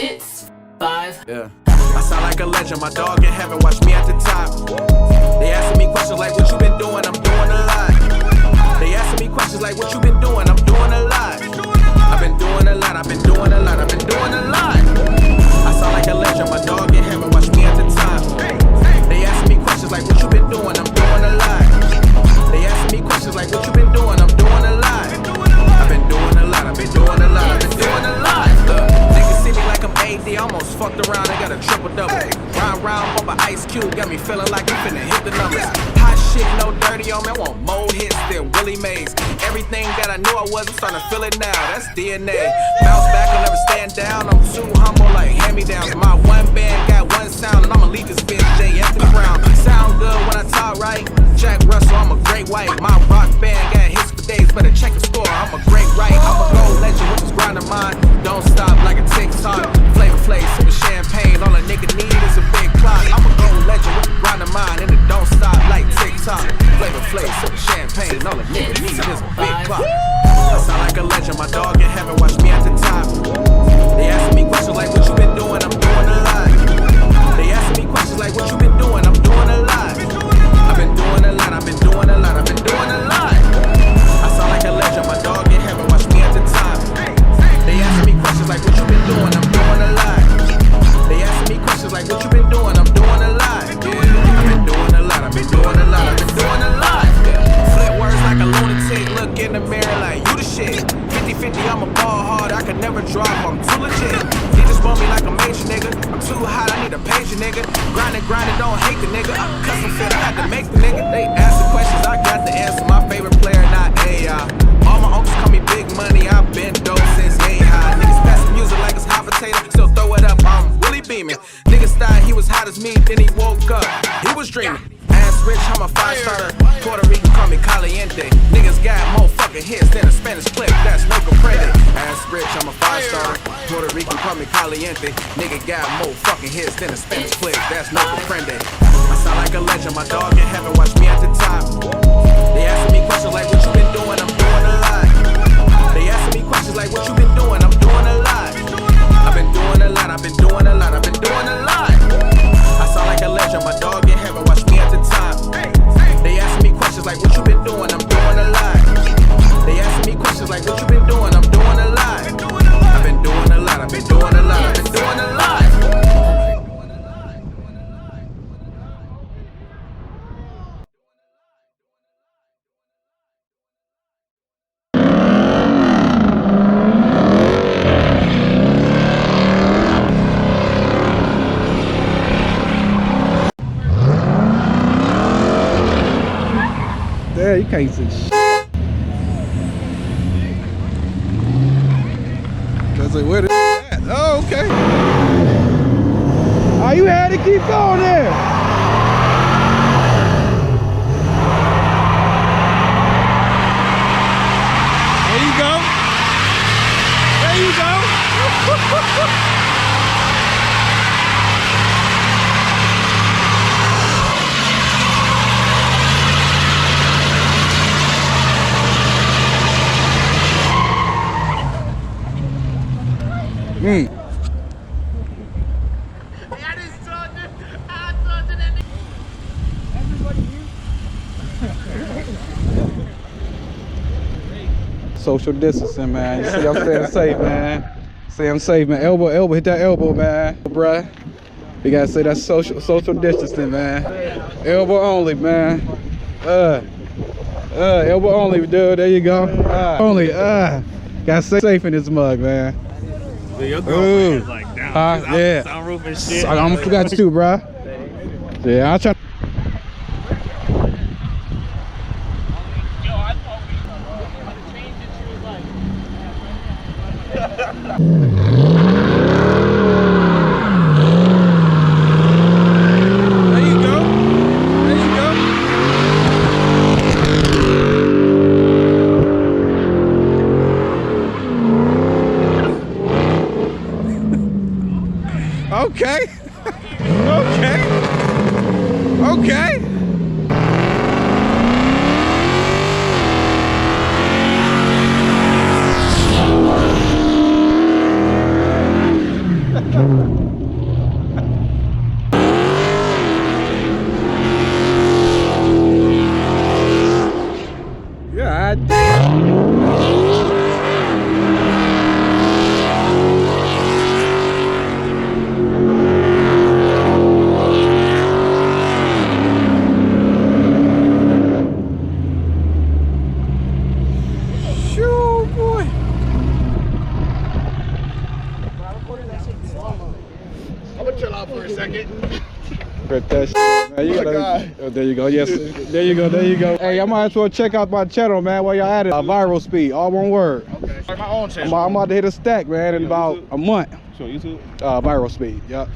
It's 5. Yeah. I sound like a legend, my dog in heaven, watch me at the top. They asking me questions like what you been doing, I'm doing a lot. They asking me questions like what you been doing, I'm doing a lot. I've been doing a lot, I've been doing a lot, I've been doing a lot. I sound like a legend, my dog in heaven, watch me at the top. They asking me questions like what you been doing, I'm doing a lot. They asking me questions like what you been doing, I'm doing a lot. I've been doing a lot, I've been doing a lot, I've been doing a lot. Niggas see me like I'm AD, almost fucked around, I got a triple-double. Round on my Ice Cube, got me feeling like I'm finna hit the numbers. Hot shit, no dirty on me, I want more hits than Willie Mays. Everything that I knew I was, I'm starting to feel it now, that's DNA. Bounce back, I'll never stand down, I'm too humble like hand-me-downs. My one band got one sound, and I'ma leave this bitch J. Anthony Brown. Sound good when I talk right, Jack Russell, I'm a great white. My rock band got hits for days, better check the score, I'm a great right. I'm a gold legend with this grind of mine, don't stop like a TikTok. Flavor Flav, sipping champagne, all a nigga need is a big clock. I'm a gold legend with the grind of mine, and it don't stop like TikTok. Flavor Flav, sipping champagne, all a nigga need is a big clock. I sound like a legend, my dog in heaven, watch me at the top. They asking me questions like what you been doing, I'm doing a lot. They asking me questions like what you been doing, I'm doing a lot. I've been doing a lot, I've been doing a lot, I've been doing a lot. I sound like a legend, my dog in heaven, watch me at the top. They asking me questions like what you been doing, I'm doing a lot. They asking me questions like what you been doing, I'm doing a lot. Yeah, I've been doing a lot, I've been doing a lot, I've been doing a lot. Yeah. Flip words like a lunatic, look in the mirror like you the shit. 50-50, I'm a ball hard, I could never drop, I'm too legit. They just want me like a major nigga, I'm too hot, I need a pager nigga. Grind it, don't hate the nigga, I'm custom fit, I had to make the nigga. They ask the questions, I got the answer, my favorite player, not AI. All my uncles call me big money, I've been dope since yay high. Niggas pass the music like it's hot potato, still throw it up, I'm really beaming. Niggas thought he was hot as me, then he woke up, he was dreaming. Ass rich, I'm a 5-starter, Puerto Rican call me caliente. Niggas got more fucking hits than a Spanish clip, that's no comprende. Ass rich, I'm a 5-starter, Puerto Rican call me caliente. Nigga got more fucking hits than a Spanish clip, that's no comprende. I sound like a legend, my dog in heaven, watch me at the top. They asking me questions like what you been doing, I'm doing a lot. They asking me questions like what you been doing, I'm doing a lot. I've been doing a lot, I've been doing a lot, I've been doing a lot. I sound like a legend, my dog in heaven, watch me at the top. They asking me questions like what you been doing, I'm doing a lot. They asking me questions like what you been doing, I'm doing a lot. I've been doing a lot, I've been doing a lot, I've been doing a lot. Yeah, you can't see shit. That's like, where the at? Oh, okay. Oh, you had to keep going there. There you go. There you go. Social distancing, man. You see, I'm staying safe, man. See, I'm safe, man. Elbow, hit that elbow, man. Bruh. We gotta say that's social distancing, man. Elbow only, man. Elbow only, dude. There you go. Only, gotta stay safe in this mug, man. So your girlfriend is like down. Yeah. Sunroof and shit. I almost forgot you too, bruh. Yeah, I'll try. Okay. Okay. God damn. I'm gonna chill out for a second. Rip that shit, man. You gotta, oh, there you go. Yes, there you go. There you go. Hey, I might as well check out my channel, man. While y'all at it, viral speed, all one word. Okay. My own channel. I'm about to hit a stack, man, in about a month. So YouTube? Viral speed. Yep.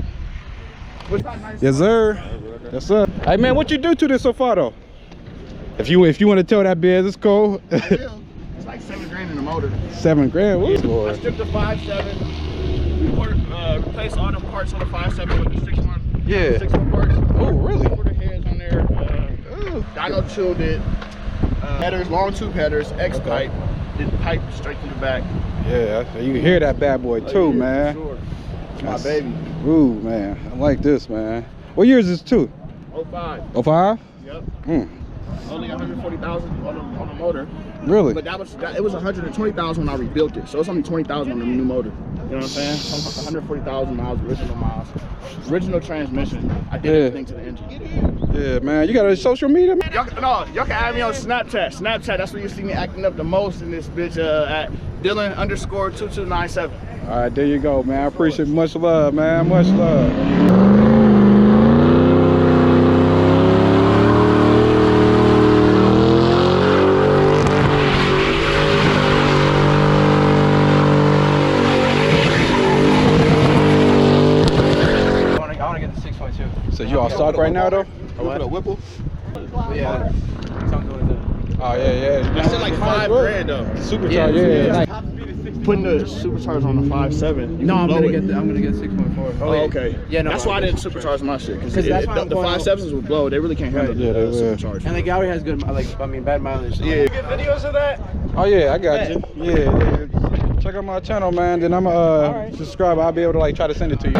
Yes, sir. Yes, sir. Hey, man, what you do to this so far, though? If you want to tell that biz, it's cool. It's like $7 grand in the motor. $7 grand. Woo. I stripped the 5.7. Replaced all the parts on the 5.7 with the 6-month. Yeah. 6-month parts. Oh, really? Put the heads on there. Dyno chilled it. Headers, long tube headers, X pipe. Did the pipe straight to the back. Yeah, you can hear that bad boy too, man. Sure. It's my baby. Ooh, man, I like this, man. What year is this too? 05. 05? Yep. Mm. Only 140,000 on the motor. Really? But it was 120,000 when I rebuilt it. So it's only 20,000 on the new motor. You know what I'm saying? 140,000 miles, original miles. Original transmission. I did everything to the engine. Yeah, man. You got a social media, man? Y'all can add me on Snapchat. Snapchat, that's where you see me acting up the most in this bitch at Dylan_2297. All right, there you go, man. I appreciate it. Much love, man. Much love. So you all stock right now, though? What? A Whipple? Yeah. Oh, yeah. That's like $5 grand though. Supercharged, yeah. Putting the supercharger on the 5.7. No, I'm gonna get 6.4. Oh, okay. Yeah, no. That's why I didn't supercharge my shit. Because that's the why I'm going 5.7s would blow. They really can't handle Yeah, they the will. supercharge. And the gallery has good, bad mileage. Yeah. You get videos of that? Oh, yeah, I got you. Yeah. Check out my channel, man. Then I'm subscribe. I'll be able to try to send it to you.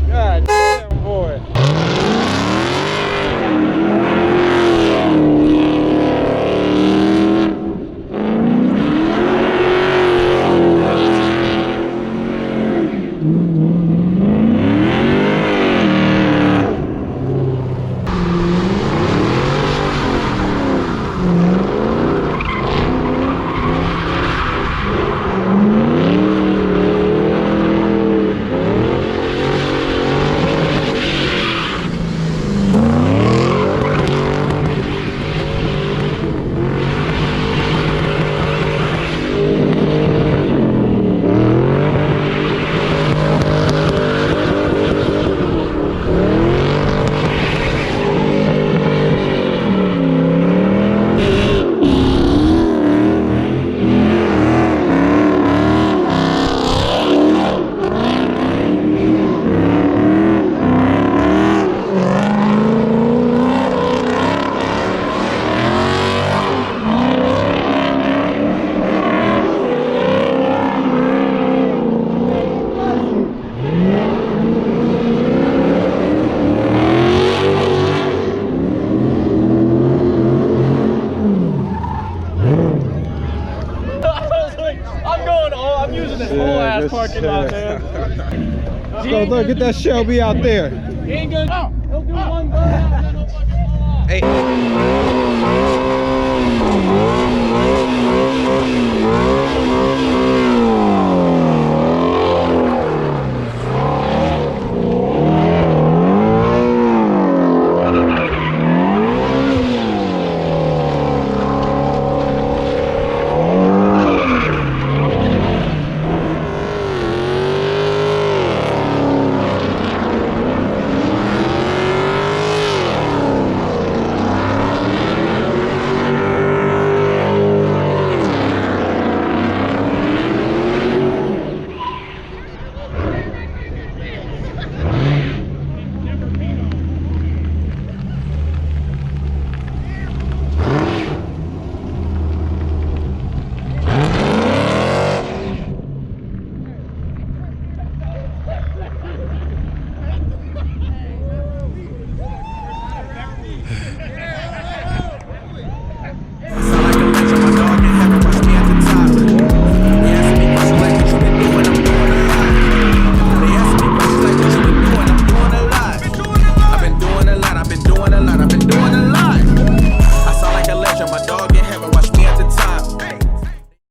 God damn, boy. I'm using this whole ass parking lot, man. So look, get that Shelby out there. He ain't gonna. He'll do one burnout and then he'll fucking fall off. Hey.